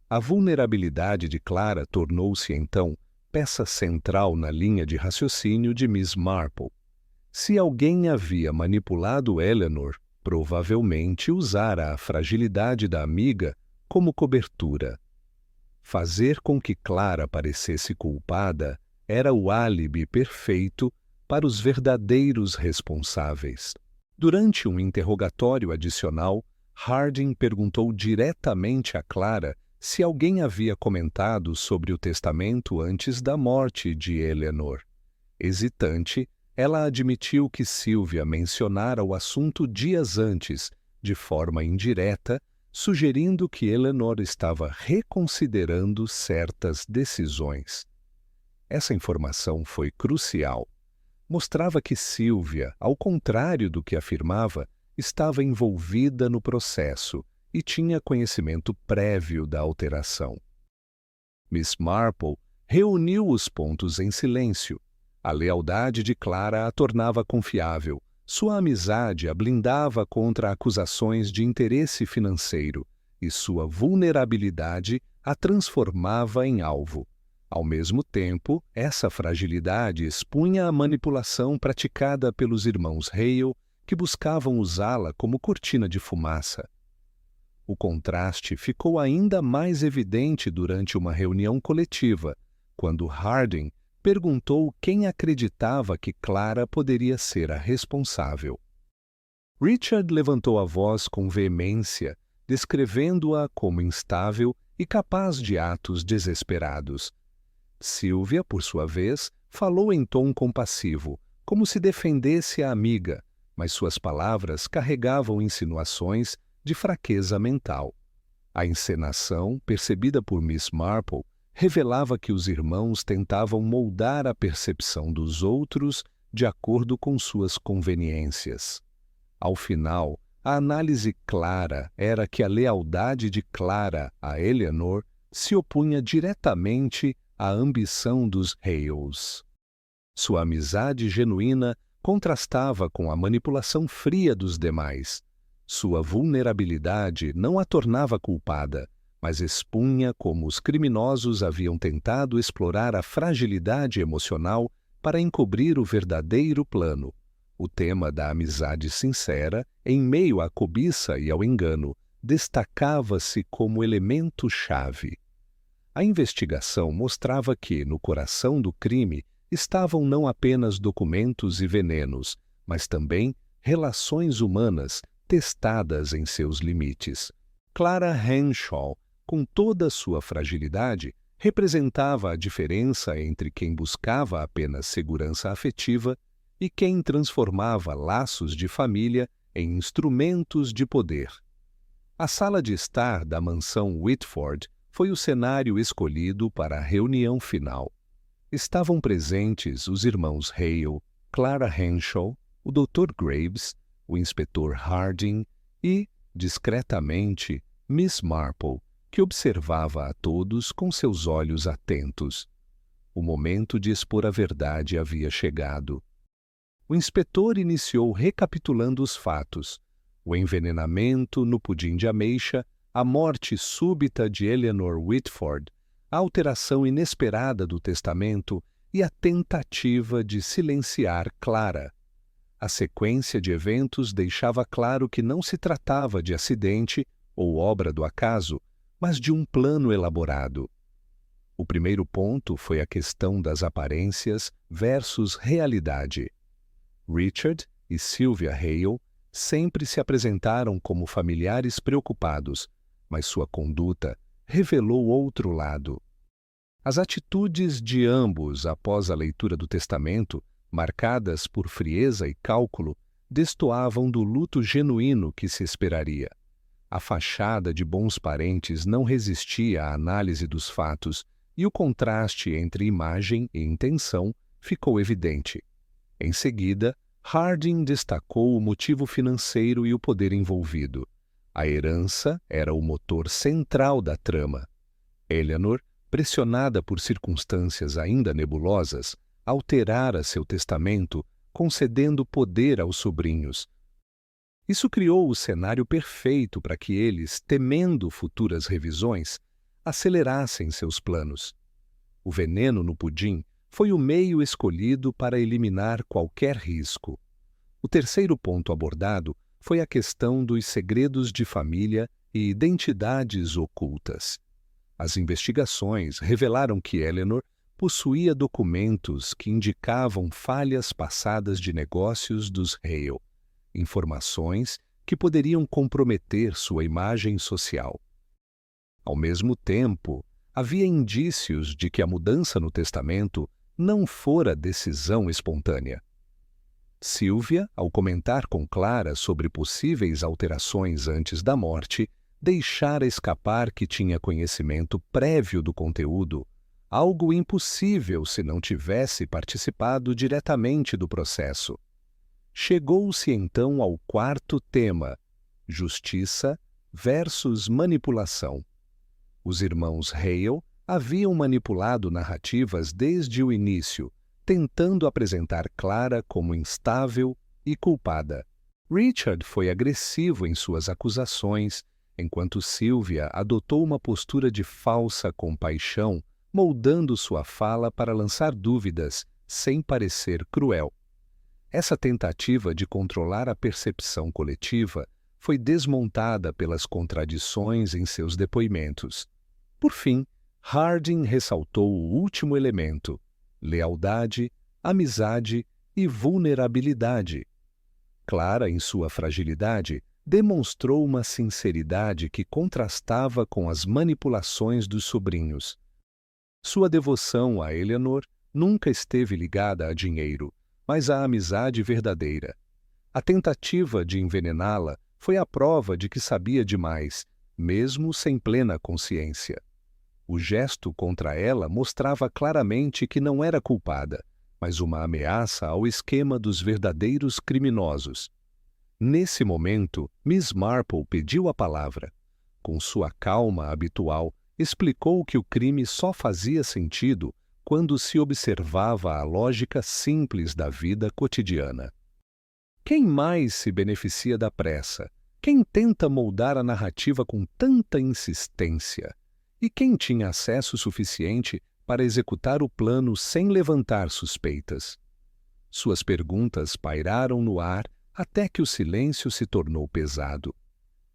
A vulnerabilidade de Clara tornou-se, então, peça central na linha de raciocínio de Miss Marple. Se alguém havia manipulado Eleanor, provavelmente usara a fragilidade da amiga como cobertura. Fazer com que Clara parecesse culpada era o álibi perfeito para os verdadeiros responsáveis. Durante um interrogatório adicional, Harding perguntou diretamente a Clara se alguém havia comentado sobre o testamento antes da morte de Eleanor. Hesitante, ela admitiu que Sylvia mencionara o assunto dias antes, de forma indireta, sugerindo que Eleanor estava reconsiderando certas decisões. Essa informação foi crucial. Mostrava que Sylvia, ao contrário do que afirmava, estava envolvida no processo e tinha conhecimento prévio da alteração. Miss Marple reuniu os pontos em silêncio. A lealdade de Clara a tornava confiável. Sua amizade a blindava contra acusações de interesse financeiro e sua vulnerabilidade a transformava em alvo. Ao mesmo tempo, essa fragilidade expunha a manipulação praticada pelos irmãos Hale, que buscavam usá-la como cortina de fumaça. O contraste ficou ainda mais evidente durante uma reunião coletiva, quando Harding perguntou quem acreditava que Clara poderia ser a responsável. Richard levantou a voz com veemência, descrevendo-a como instável e capaz de atos desesperados. Sylvia, por sua vez, falou em tom compassivo, como se defendesse a amiga, mas suas palavras carregavam insinuações de fraqueza mental. A encenação, percebida por Miss Marple, revelava que os irmãos tentavam moldar a percepção dos outros de acordo com suas conveniências. Ao final, a análise clara era que a lealdade de Clara a Eleanor se opunha diretamente à ambição dos Hales. Sua amizade genuína contrastava com a manipulação fria dos demais. Sua vulnerabilidade não a tornava culpada, mas expunha como os criminosos haviam tentado explorar a fragilidade emocional para encobrir o verdadeiro plano. O tema da amizade sincera, em meio à cobiça e ao engano, destacava-se como elemento-chave. A investigação mostrava que, no coração do crime, estavam não apenas documentos e venenos, mas também relações humanas testadas em seus limites. Clara Henshaw, com toda a sua fragilidade, representava a diferença entre quem buscava apenas segurança afetiva e quem transformava laços de família em instrumentos de poder. A sala de estar da mansão Whitford foi o cenário escolhido para a reunião final. Estavam presentes os irmãos Hale, Clara Henshaw, o Dr. Graves, o inspetor Harding e, discretamente, Miss Marple, que observava a todos com seus olhos atentos. O momento de expor a verdade havia chegado. O inspetor iniciou recapitulando os fatos: o envenenamento no pudim de ameixa, a morte súbita de Eleanor Whitford, a alteração inesperada do testamento e a tentativa de silenciar Clara. A sequência de eventos deixava claro que não se tratava de acidente ou obra do acaso, mas de um plano elaborado. O primeiro ponto foi a questão das aparências versus realidade. Richard e Sylvia Hale sempre se apresentaram como familiares preocupados, mas sua conduta revelou outro lado. As atitudes de ambos após a leitura do testamento, marcadas por frieza e cálculo, destoavam do luto genuíno que se esperaria. A fachada de bons parentes não resistia à análise dos fatos e o contraste entre imagem e intenção ficou evidente. Em seguida, Harding destacou o motivo financeiro e o poder envolvido. A herança era o motor central da trama. Eleanor, pressionada por circunstâncias ainda nebulosas, alterara seu testamento, concedendo poder aos sobrinhos. Isso criou o cenário perfeito para que eles, temendo futuras revisões, acelerassem seus planos. O veneno no pudim foi o meio escolhido para eliminar qualquer risco. O terceiro ponto abordado foi a questão dos segredos de família e identidades ocultas. As investigações revelaram que Eleanor possuía documentos que indicavam falhas passadas de negócios dos Hale, informações que poderiam comprometer sua imagem social. Ao mesmo tempo, havia indícios de que a mudança no testamento não fora decisão espontânea. Sylvia, ao comentar com Clara sobre possíveis alterações antes da morte, deixara escapar que tinha conhecimento prévio do conteúdo, algo impossível se não tivesse participado diretamente do processo. Chegou-se então ao quarto tema: justiça versus manipulação. Os irmãos Hale haviam manipulado narrativas desde o início, tentando apresentar Clara como instável e culpada. Richard foi agressivo em suas acusações, enquanto Sylvia adotou uma postura de falsa compaixão, moldando sua fala para lançar dúvidas, sem parecer cruel. Essa tentativa de controlar a percepção coletiva foi desmontada pelas contradições em seus depoimentos. Por fim, Harding ressaltou o último elemento: lealdade, amizade e vulnerabilidade. Clara, em sua fragilidade, demonstrou uma sinceridade que contrastava com as manipulações dos sobrinhos. Sua devoção a Eleanor nunca esteve ligada a dinheiro, mas à amizade verdadeira. A tentativa de envenená-la foi a prova de que sabia demais, mesmo sem plena consciência. O gesto contra ela mostrava claramente que não era culpada, mas uma ameaça ao esquema dos verdadeiros criminosos. Nesse momento, Miss Marple pediu a palavra. Com sua calma habitual, explicou que o crime só fazia sentido quando se observava a lógica simples da vida cotidiana. Quem mais se beneficia da pressa? Quem tenta moldar a narrativa com tanta insistência? E quem tinha acesso suficiente para executar o plano sem levantar suspeitas? Suas perguntas pairaram no ar até que o silêncio se tornou pesado.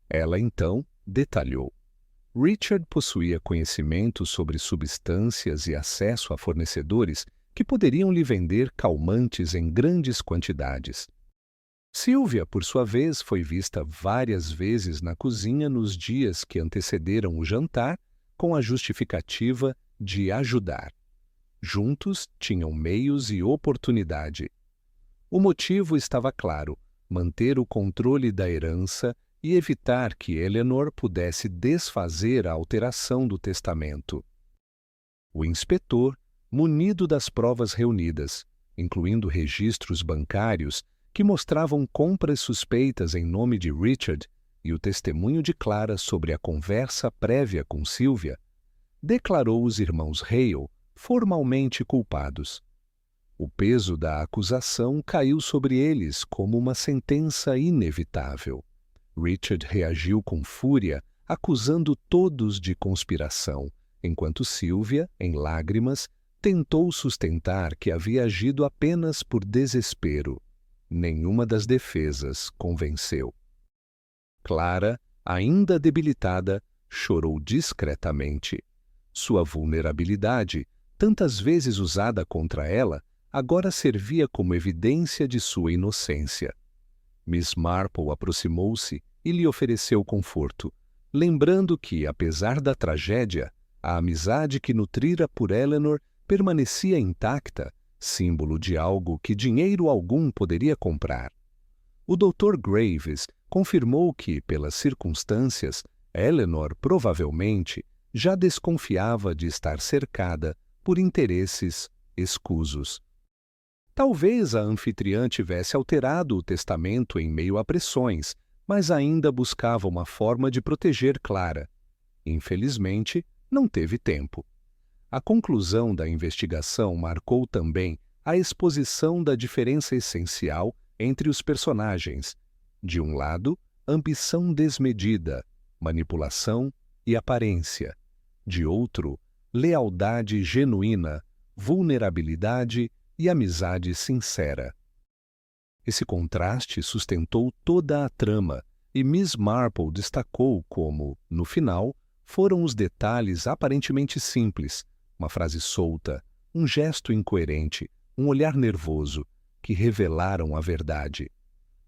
Ela, então, detalhou. Richard possuía conhecimento sobre substâncias e acesso a fornecedores que poderiam lhe vender calmantes em grandes quantidades. Sylvia, por sua vez, foi vista várias vezes na cozinha nos dias que antecederam o jantar, com a justificativa de ajudar. Juntos tinham meios e oportunidade. O motivo estava claro: manter o controle da herança e evitar que Eleanor pudesse desfazer a alteração do testamento. O inspetor, munido das provas reunidas, incluindo registros bancários que mostravam compras suspeitas em nome de Richard e o testemunho de Clara sobre a conversa prévia com Sylvia, declarou os irmãos Hale formalmente culpados. O peso da acusação caiu sobre eles como uma sentença inevitável. Richard reagiu com fúria, acusando todos de conspiração, enquanto Sylvia, em lágrimas, tentou sustentar que havia agido apenas por desespero. Nenhuma das defesas convenceu. Clara, ainda debilitada, chorou discretamente. Sua vulnerabilidade, tantas vezes usada contra ela, agora servia como evidência de sua inocência. Miss Marple aproximou-se e lhe ofereceu conforto, lembrando que, apesar da tragédia, a amizade que nutrira por Eleanor permanecia intacta, símbolo de algo que dinheiro algum poderia comprar. O Dr. Graves confirmou que, pelas circunstâncias, Eleanor provavelmente já desconfiava de estar cercada por interesses escusos. Talvez a anfitriã tivesse alterado o testamento em meio a pressões, mas ainda buscava uma forma de proteger Clara. Infelizmente, não teve tempo. A conclusão da investigação marcou também a exposição da diferença essencial entre os personagens. De um lado, ambição desmedida, manipulação e aparência. De outro, lealdade genuína, vulnerabilidade e amizade sincera. Esse contraste sustentou toda a trama e Miss Marple destacou como, no final, foram os detalhes aparentemente simples, uma frase solta, um gesto incoerente, um olhar nervoso, que revelaram a verdade.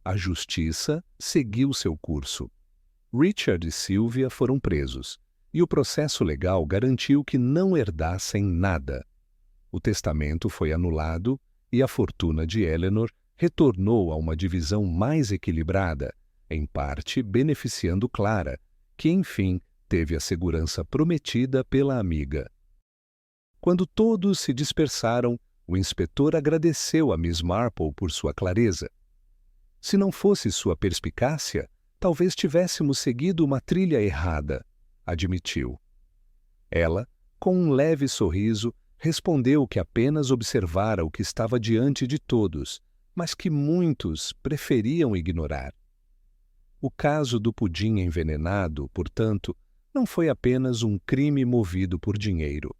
A justiça seguiu seu curso. Richard e Sylvia foram presos, e o processo legal garantiu que não herdassem nada. O testamento foi anulado e a fortuna de Eleanor retornou a uma divisão mais equilibrada, em parte beneficiando Clara, que, enfim, teve a segurança prometida pela amiga. Quando todos se dispersaram, o inspetor agradeceu a Miss Marple por sua clareza. Se não fosse sua perspicácia, talvez tivéssemos seguido uma trilha errada, admitiu. Ela, com um leve sorriso, respondeu que apenas observara o que estava diante de todos, mas que muitos preferiam ignorar. O caso do pudim envenenado, portanto, não foi apenas um crime movido por dinheiro.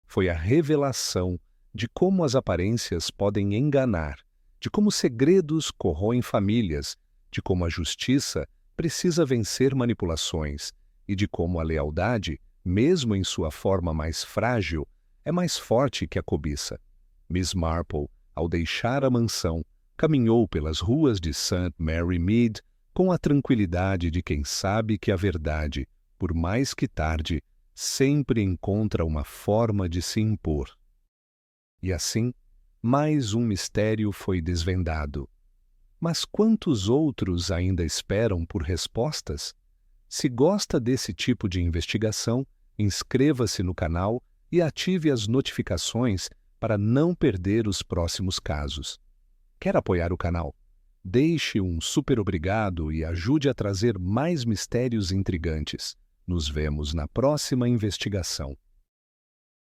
Foi a revelação de como as aparências podem enganar, de como segredos corroem famílias, de como a justiça precisa vencer manipulações e de como a lealdade, mesmo em sua forma mais frágil, é mais forte que a cobiça. Miss Marple, ao deixar a mansão, caminhou pelas ruas de St. Mary Mead com a tranquilidade de quem sabe que a verdade, por mais que tarde, sempre encontra uma forma de se impor. E assim, mais um mistério foi desvendado. Mas quantos outros ainda esperam por respostas? Se gosta desse tipo de investigação, inscreva-se no canal e ative as notificações para não perder os próximos casos. Quer apoiar o canal? Deixe um super obrigado e ajude a trazer mais mistérios intrigantes. Nos vemos na próxima investigação.